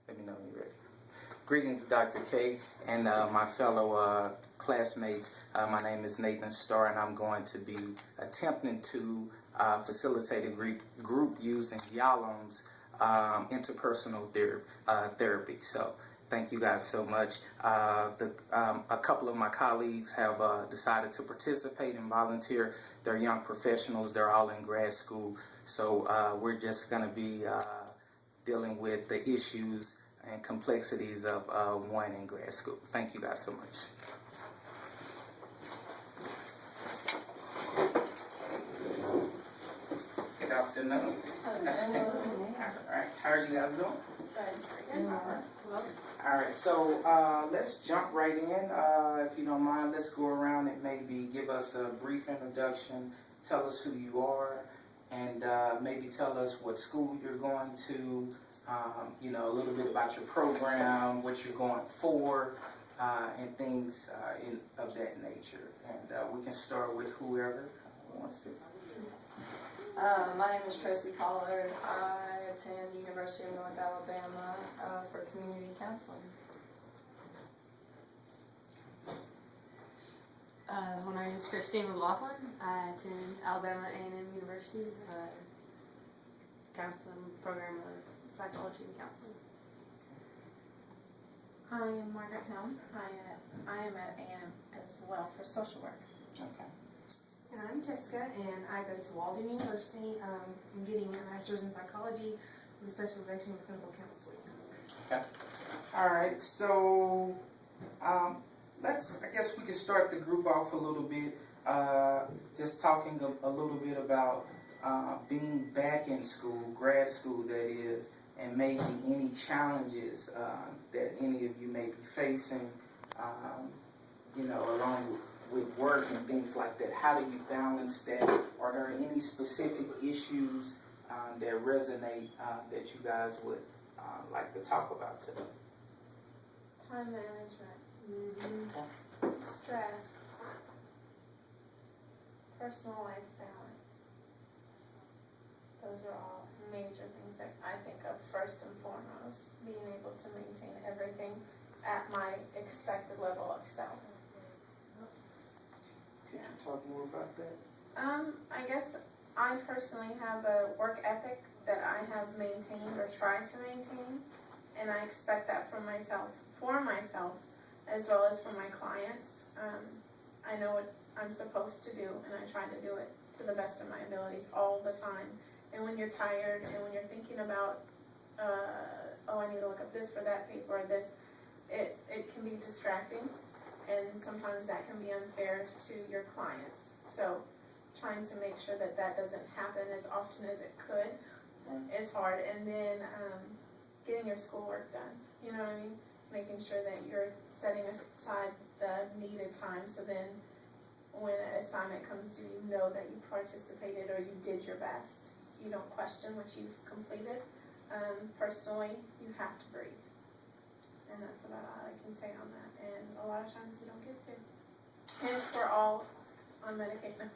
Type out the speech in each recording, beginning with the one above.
Let me know when you're ready. Greetings, Dr. K, and my fellow classmates. My name is Nathan Starr, and I'm going to be attempting to facilitate a group using Yalom's interpersonal therapy. So thank you guys so much. A couple of my colleagues have decided to participate and volunteer. They're young professionals. They're all in grad school. So we're just going to be dealing with the issues and complexities of one in grad school. Thank you guys so much. Good afternoon. All right, how are you guys doing? All right, so let's jump right in. If you don't mind, let's go around and maybe give us a brief introduction. Tell us who you are, and maybe tell us what school you're going to. A little bit about your program, what you're going for, and things of that nature. And we can start with whoever wants to. My name is Tracy Pollard. I attend the University of North Alabama for community counseling. My name is Christine McLaughlin. I attend Alabama A&M University counseling program of psychology and counseling. I am Margaret Helm. I am at A&M as well for social work. Okay. And I'm Jessica, and I go to Walden University. I'm getting a master's in psychology with a specialization in clinical counseling. Okay. All right. So I guess we can start the group off a little bit, just talking a little bit about being back in school, grad school that is, and maybe any challenges that any of you may be facing, along with work and things like that. How do you balance that? Are there any specific issues that resonate that you guys would like to talk about today? Time management, stress, personal life balance. Those are all major things that I think of first and foremost, being able to maintain everything at my expected level of self. Could you talk more about that? I guess I personally have a work ethic that I have maintained or tried to maintain, and I expect that for myself, as well as for my clients. I know what I'm supposed to do, and I try to do it to the best of my abilities all the time. And when you're tired, and when you're thinking about, I need to look up this for that paper or this, it can be distracting. And sometimes that can be unfair to your clients. So trying to make sure that that doesn't happen as often as it could is hard. And then getting your schoolwork done, you know what I mean? Making sure that you're setting aside the needed time, so then when an assignment comes due, you know that you participated or you did your best. So you don't question what you've completed. Personally, you have to breathe. And that's about all I can say on that. And a lot of times you don't get to. Hence, we're all on medication.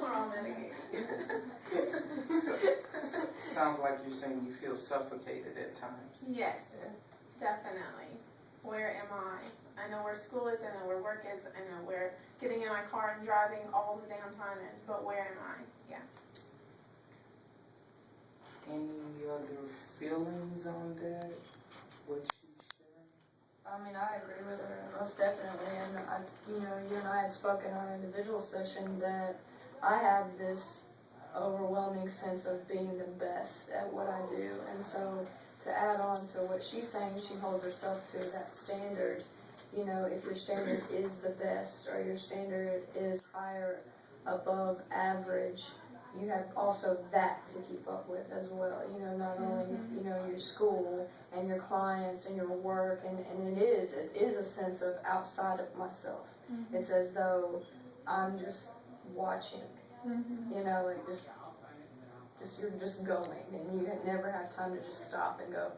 We're all medicated. Sounds like you're saying you feel suffocated at times. Yes, definitely. Where am I? I know where school is, I know where work is, I know where getting in my car and driving all the damn time is, but where am I? Yeah. Any other feelings on that? What you share? I mean, I agree with her, most definitely. And, you and I had spoken in our individual session that I have this overwhelming sense of being the best at what I do. And so to add on to what she's saying, she holds herself to that standard. If your standard is the best or your standard is higher, above average, you have also that to keep up with as well. Not only, your school and your clients and your work, and it is a sense of outside of myself. Mm-hmm. It's as though I'm just watching, you're just going, and you never have time to just stop and go.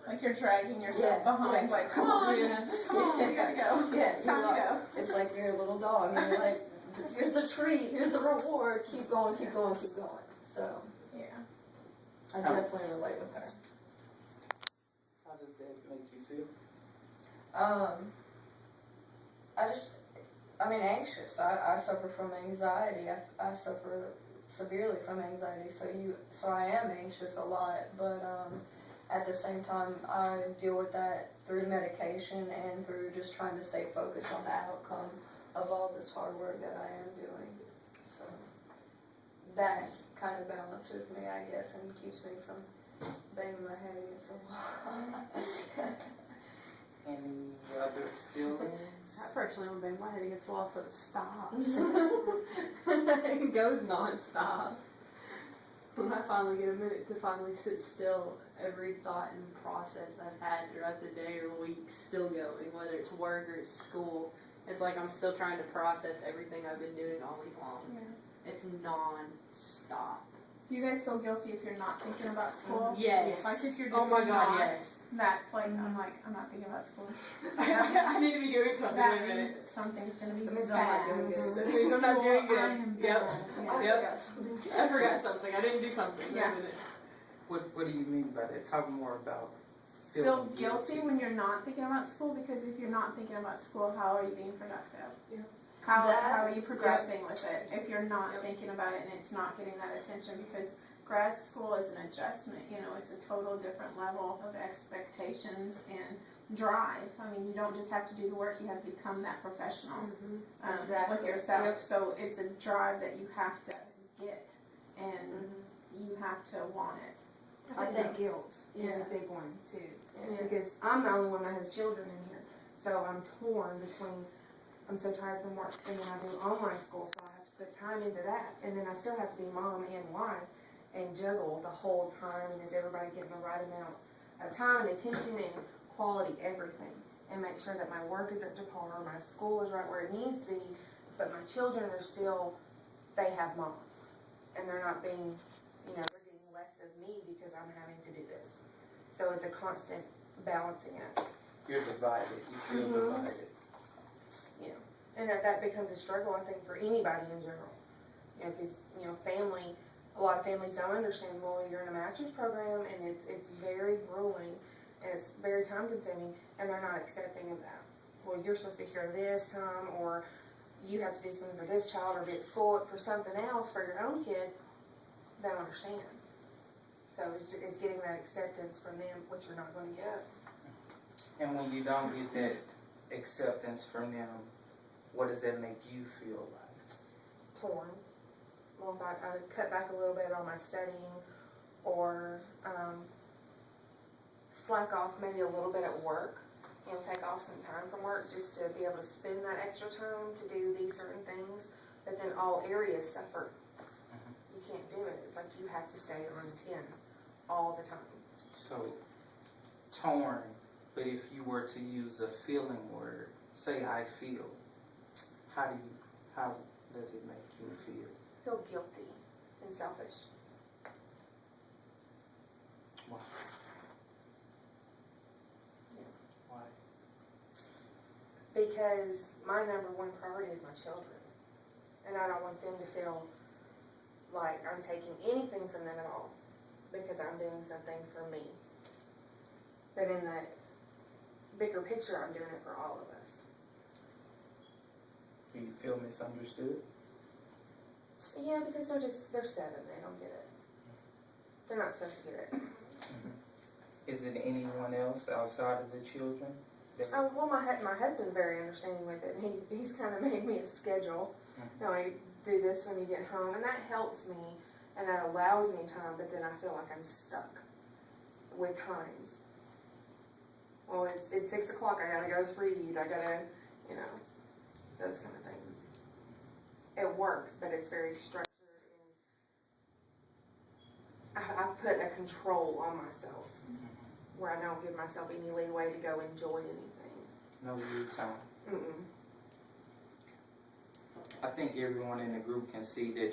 Like you're dragging yourself behind, like, come on, we gotta go. Yeah, it's time to go. It's like you're a little dog, and you're like, here's the treat, here's the reward, keep going, keep going, keep going. So, yeah. I definitely relate with her. make you feel? Anxious. I suffer from anxiety. I suffer severely from anxiety. So I am anxious a lot, but at the same time, I deal with that through medication and through just trying to stay focused on the outcome of all this hard work that I am doing. So that kind of balances me, I guess, and keeps me from banging my head against the wall. Any other feelings? I personally want to bang my head against the wall so it stops. It goes non-stop. When I finally get a minute to finally sit still, every thought and process I've had throughout the day or week still going, whether it's work or it's school. It's like I'm still trying to process everything I've been doing all week long. Yeah. It's non-stop. Do you guys feel guilty if you're not thinking about school? Yes. Like if you're just Oh my God, not, yes. That's like, I'm not thinking about school. I need to be doing something. That in a means minute. something's going to be That means bad. I'm not doing good. That means I'm not doing good. I am Yep. bad. I Yeah. forgot something. I forgot something. I didn't do something. Yeah. Wait a minute. What do you mean by that? Talk more about Feel feeling guilty when you're not thinking about school, because if you're not thinking about school, how are you being productive? Yeah. How That- are you progressing with it if you're not thinking about it and it's not getting that attention? Because grad school is an adjustment, it's a total different level of expectations and drive. I mean, you don't just have to do the work, you have to become that professional Exactly. with yourself. Yep. So it's a drive that you have to get, and you have to want it. I think guilt is Yeah. a big one too, Yeah. because I'm the only one that has children in here, so I'm torn between. I'm so tired from work, and then I do online school, so I have to put time into that, and then I still have to be mom and wife, and juggle the whole time. And is everybody getting the right amount of time and attention and quality everything, and make sure that my work is up to par, my school is right where it needs to be, but my children are still, they have mom, and they're not being, they're getting less of me because I'm having to do this. So it's a constant balancing act. You're divided. You feel divided. And that becomes a struggle, I think, for anybody in general. Because, family, a lot of families don't understand, well, you're in a master's program, and it's very grueling, and it's very time consuming, and they're not accepting of that. Well, you're supposed to be here this time, or you have to do something for this child, or be at school for something else for your own kid. They don't understand. So it's getting that acceptance from them, which you're not going to get. And when you don't get that acceptance from them, what does that make you feel like? Torn. Well, if I cut back a little bit on my studying, or slack off maybe a little bit at work, take off some time from work just to be able to spend that extra time to do these certain things, but then all areas suffer. You can't do it. It's like you have to stay on 10 all the time. So, torn, but if you were to use a feeling word, say I feel, how does it make you feel? Feel guilty and selfish. Why? Yeah. Why? Because my number one priority is my children. And I don't want them to feel like I'm taking anything from them at all, because I'm doing something for me. But in the bigger picture, I'm doing it for all of us. Do you feel misunderstood? Yeah, because they're 7. They don't get it. They're not supposed to get it. Is it anyone else outside of the children? Well, my husband's very understanding with it, and he's kind of made me a schedule. I do this when you get home, and that helps me, and that allows me time, but then I feel like I'm stuck with times. Well, it's 6 o'clock, I gotta go read, I gotta, those kind of things. It works, but it's very structured, and I've put a control on myself, where I don't give myself any leeway to go enjoy anything. No you time. Mm-mm. I think everyone in the group can see that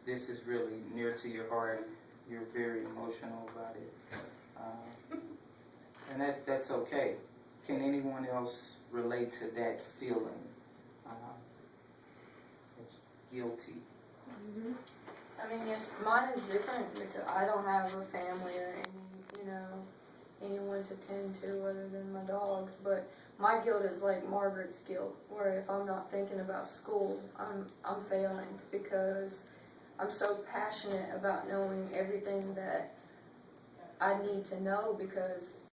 this is really near to your heart. You're very emotional about it. And that's okay. Can anyone else relate to that feeling? It's guilty. I mean, yes, mine is different because I don't have a family or anyone to tend to other than my dogs. But my guilt is like Margaret's guilt, where if I'm not thinking about school, I'm failing, because I'm so passionate about knowing everything that I need to know, because